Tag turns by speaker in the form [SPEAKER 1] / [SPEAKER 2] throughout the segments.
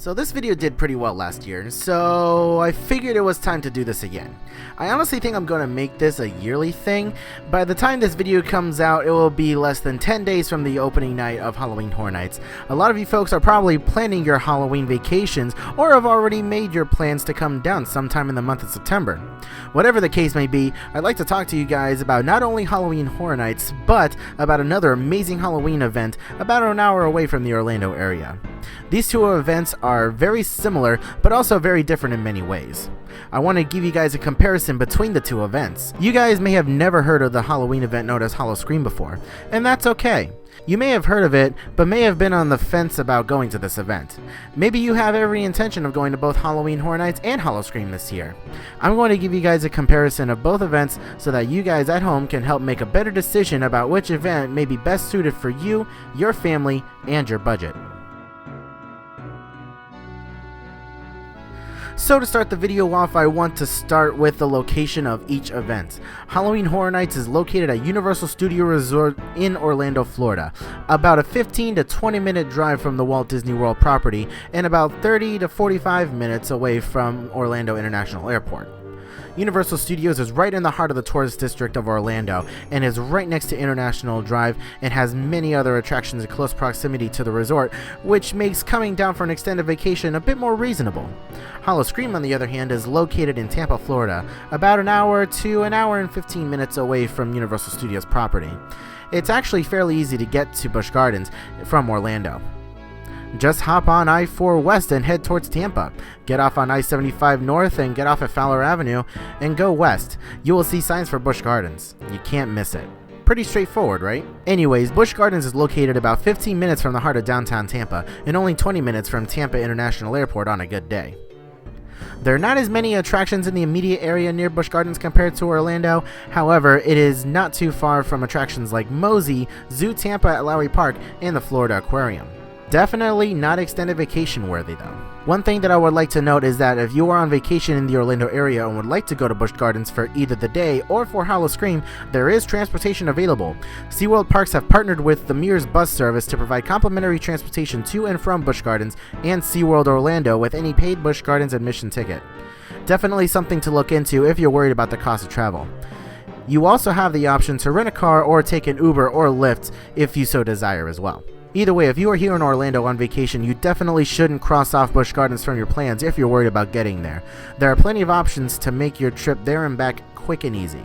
[SPEAKER 1] So this video did pretty well last year, so I figured it was time to do this again. I honestly think I'm going to make this a yearly thing. By the time this video comes out, it will be less than 10 days from the opening night of Halloween Horror Nights. A lot of you folks are probably planning your Halloween vacations or have already made your plans to come down sometime in the month of September. Whatever the case may be, I'd like to talk to you guys about not only Halloween Horror Nights, but about another amazing Halloween event about an hour away from the Orlando area. These two events are very similar, but also very different in many ways. I want to give you guys a comparison between the two events. You guys may have never heard of the Halloween event known as Howl-O-Scream before, and that's okay. You may have heard of it, but may have been on the fence about going to this event. Maybe you have every intention of going to both Halloween Horror Nights and Howl-O-Scream this year. I'm going to give you guys a comparison of both events so that you guys at home can help make a better decision about which event may be best suited for you, your family, and your budget. So to start the video off, I want to start with the location of each event. Halloween Horror Nights is located at Universal Studios Resort in Orlando, Florida, about a 15 to 20 minute drive from the Walt Disney World property and about 30 to 45 minutes away from Orlando International Airport. Universal Studios is right in the heart of the tourist district of Orlando and is right next to International Drive and has many other attractions in close proximity to the resort, which makes coming down for an extended vacation a bit more reasonable. Howl-O-Scream, on the other hand, is located in Tampa, Florida, about an hour to an hour and 15 minutes away from Universal Studios property. It's actually fairly easy to get to Busch Gardens from Orlando. Just hop on I-4 West and head towards Tampa. Get off on I-75 North and get off at Fowler Avenue and go west. You will see signs for Busch Gardens. You can't miss it. Pretty straightforward, right? Anyways, Busch Gardens is located about 15 minutes from the heart of downtown Tampa and only 20 minutes from Tampa International Airport on a good day. There are not as many attractions in the immediate area near Busch Gardens compared to Orlando. However, it is not too far from attractions like Mosey, Zoo Tampa at Lowry Park, and the Florida Aquarium. Definitely not extended vacation worthy though. One thing that I would like to note is that if you are on vacation in the Orlando area and would like to go to Busch Gardens for either the day or for Howl-O-Scream, there is transportation available. SeaWorld Parks have partnered with the Mears bus service to provide complimentary transportation to and from Busch Gardens and SeaWorld Orlando with any paid Busch Gardens admission ticket. Definitely something to look into if you're worried about the cost of travel. You also have the option to rent a car or take an Uber or Lyft if you so desire as well. Either way, if you are here in Orlando on vacation, you definitely shouldn't cross off Busch Gardens from your plans if you're worried about getting there. There are plenty of options to make your trip there and back quick and easy.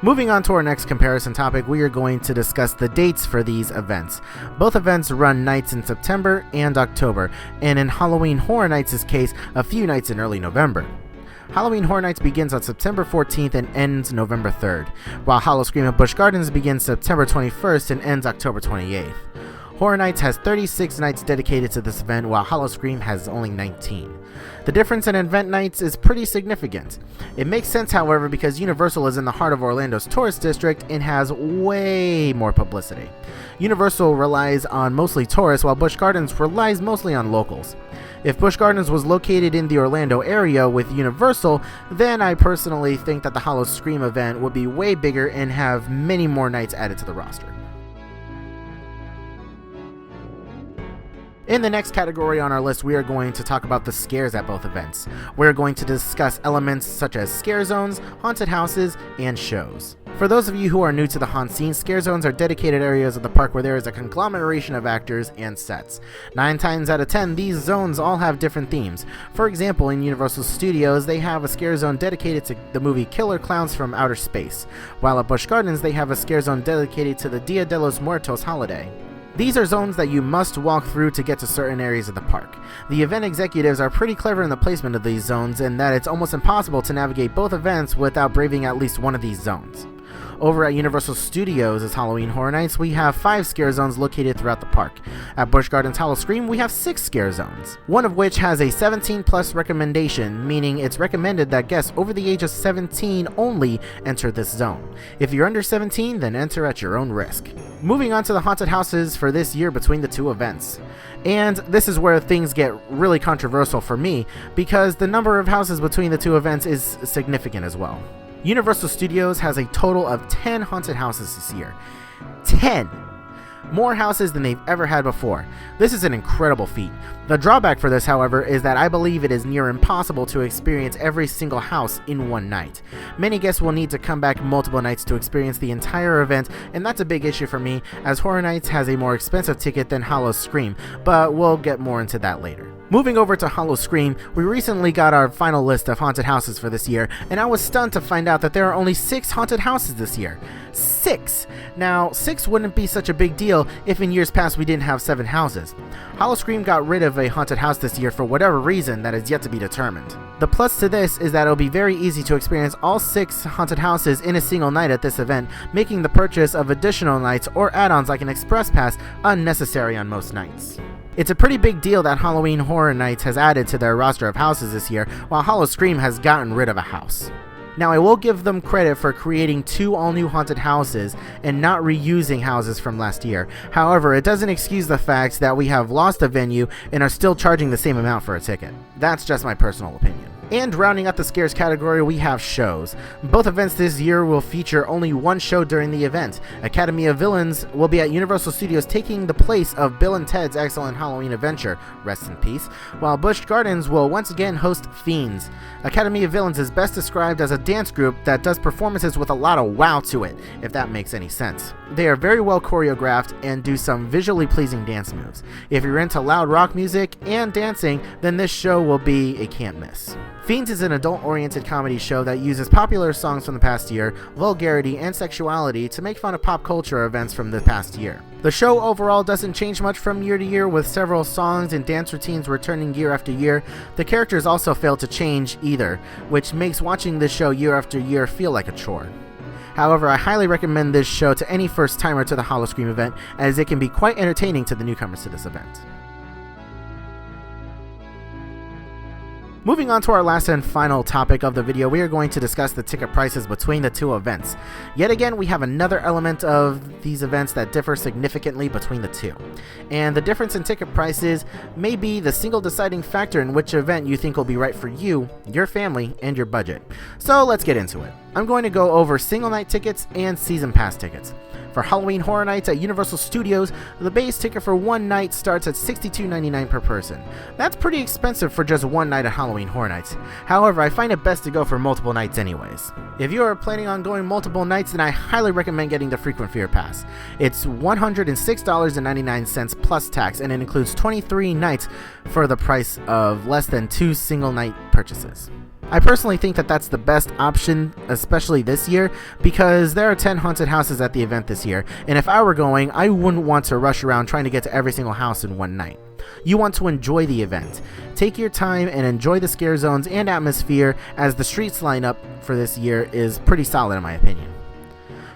[SPEAKER 1] Moving on to our next comparison topic, we are going to discuss the dates for these events. Both events run nights in September and October, and in Halloween Horror Nights' case, a few nights in early November. Halloween Horror Nights begins on September 14th and ends November 3rd, while Howl-O-Scream at Busch Gardens begins September 21st and ends October 28th. Horror Nights has 36 nights dedicated to this event, while Howl-O-Scream has only 19. The difference in event nights is pretty significant. It makes sense, however, because Universal is in the heart of Orlando's tourist district and has way more publicity. Universal relies on mostly tourists, while Busch Gardens relies mostly on locals. If Busch Gardens was located in the Orlando area with Universal, then I personally think that the Howl-O-Scream event would be way bigger and have many more nights added to the roster. In the next category on our list, we are going to talk about the scares at both events. We're going to discuss elements such as scare zones, haunted houses, and shows. For those of you who are new to the haunt scene, scare zones are dedicated areas of the park where there is a conglomeration of actors and sets. 9 times out of 10, these zones all have different themes. For example, in Universal Studios, they have a scare zone dedicated to the movie Killer Clowns from Outer Space, while at Busch Gardens, they have a scare zone dedicated to the Dia de los Muertos holiday. These are zones that you must walk through to get to certain areas of the park. The event executives are pretty clever in the placement of these zones, in that it's almost impossible to navigate both events without braving at least one of these zones. Over at Universal Studios' Halloween Horror Nights, we have 5 scare zones located throughout the park. At Busch Gardens Howl-O-Scream, we have 6 scare zones, one of which has a 17+ recommendation, meaning it's recommended that guests over the age of 17 only enter this zone. If you're under 17, then enter at your own risk. Moving on to the haunted houses for this year between the two events. And this is where things get really controversial for me, because the number of houses between the two events is significant as well. Universal Studios has a total of 10 haunted houses this year. 10! more houses than they've ever had before. This is an incredible feat. The drawback for this, however, is that I believe it is near impossible to experience every single house in one night. Many guests will need to come back multiple nights to experience the entire event, and that's a big issue for me, as Horror Nights has a more expensive ticket than Howl-O-Scream, but we'll get more into that later. Moving over to Howl-O-Scream, we recently got our final list of haunted houses for this year, and I was stunned to find out that there are only 6 haunted houses this year. 6! Now, 6 wouldn't be such a big deal if in years past we didn't have 7 houses. Howl-O-Scream got rid of a haunted house this year for whatever reason that is yet to be determined. The plus to this is that it'll be very easy to experience all 6 haunted houses in a single night at this event, making the purchase of additional nights or add-ons like an express pass unnecessary on most nights. It's a pretty big deal that Halloween Horror Nights has added to their roster of houses this year, while Howl-O-Scream has gotten rid of a house. Now, I will give them credit for creating 2 all-new haunted houses and not reusing houses from last year. However, it doesn't excuse the fact that we have lost a venue and are still charging the same amount for a ticket. That's just my personal opinion. And rounding out the scares category, we have shows. Both events this year will feature only one show during the event. Academy of Villains will be at Universal Studios, taking the place of Bill and Ted's Excellent Halloween Adventure, rest in peace, while Busch Gardens will once again host Fiends. Academy of Villains is best described as a dance group that does performances with a lot of wow to it, if that makes any sense. They are very well choreographed and do some visually pleasing dance moves. If you're into loud rock music and dancing, then this show will be a can't miss. Fiends is an adult-oriented comedy show that uses popular songs from the past year, vulgarity, and sexuality to make fun of pop culture events from the past year. The show overall doesn't change much from year to year, with several songs and dance routines returning year after year. The characters also fail to change either, which makes watching this show year after year feel like a chore. However, I highly recommend this show to any first-timer to the Howl-O-Scream event, as it can be quite entertaining to the newcomers to this event. Moving on to our last and final topic of the video, we are going to discuss the ticket prices between the 2 events. Yet again, we have another element of these events that differ significantly between the 2. And the difference in ticket prices may be the single deciding factor in which event you think will be right for you, your family, and your budget. So let's get into it. I'm going to go over single night tickets and season pass tickets. For Halloween Horror Nights at Universal Studios, the base ticket for one night starts at $62.99 per person. That's pretty expensive for just one night at Halloween Horror Nights. However, I find it best to go for multiple nights anyways. If you are planning on going multiple nights, then I highly recommend getting the Frequent Fear Pass. It's $106.99 plus tax, and it includes 23 nights for the price of less than 2 single night purchases. I personally think that that's the best option, especially this year, because there are 10 haunted houses at the event this year, and if I were going, I wouldn't want to rush around trying to get to every single house in one night. You want to enjoy the event. Take your time and enjoy the scare zones and atmosphere, as the streets lineup for this year is pretty solid in my opinion.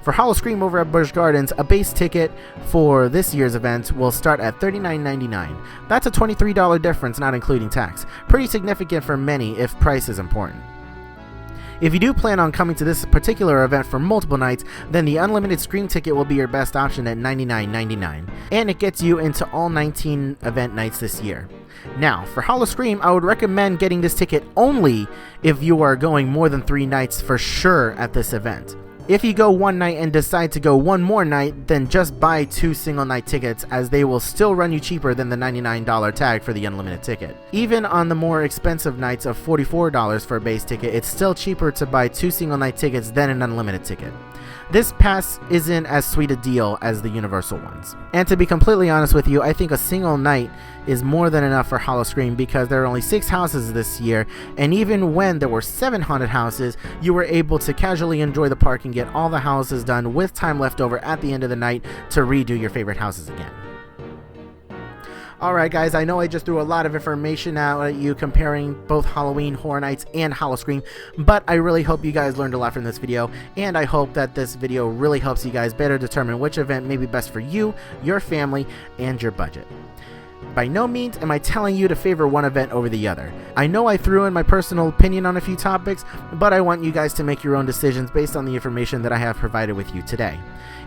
[SPEAKER 1] For Howl-O-Scream over at Busch Gardens, a base ticket for this year's event will start at $39.99. That's a $23 difference, not including tax. Pretty significant for many if price is important. If you do plan on coming to this particular event for multiple nights, then the unlimited Scream ticket will be your best option at $99.99, and it gets you into all 19 event nights this year. Now, for Howl-O-Scream, I would recommend getting this ticket only if you are going more than 3 nights for sure at this event. If you go one night and decide to go one more night, then just buy 2 single night tickets, as they will still run you cheaper than the $99 tag for the unlimited ticket. Even on the more expensive nights of $44 for a base ticket, it's still cheaper to buy 2 single night tickets than an unlimited ticket. This pass isn't as sweet a deal as the universal ones. And to be completely honest with you, I think a single night is more than enough for Howl-O-Scream, because there are only 6 houses this year, and even when there were 7 haunted houses, you were able to casually enjoy the park and get all the houses done with time left over at the end of the night to redo your favorite houses again. Alright guys, I know I just threw a lot of information out at you comparing both Halloween Horror Nights and Howl-O-Scream, but I really hope you guys learned a lot from this video, and I hope that this video really helps you guys better determine which event may be best for you, your family, and your budget. By no means am I telling you to favor one event over the other. I know I threw in my personal opinion on a few topics, but I want you guys to make your own decisions based on the information that I have provided with you today.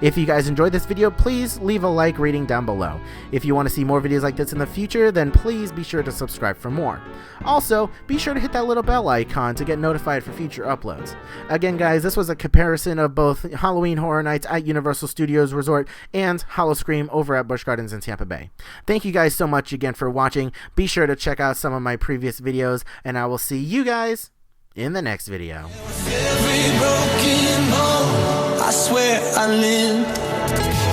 [SPEAKER 1] If you guys enjoyed this video, please leave a like rating down below. If you want to see more videos like this in the future, then please be sure to subscribe for more. Also, be sure to hit that little bell icon to get notified for future uploads. Again guys, this was a comparison of both Halloween Horror Nights at Universal Studios Resort and Howl-O-Scream over at Busch Gardens in Tampa Bay. Thank you guys so much again for watching. Be sure to check out some of my previous videos, and I will see you guys in the next video.
[SPEAKER 2] Every broken home, I swear I live.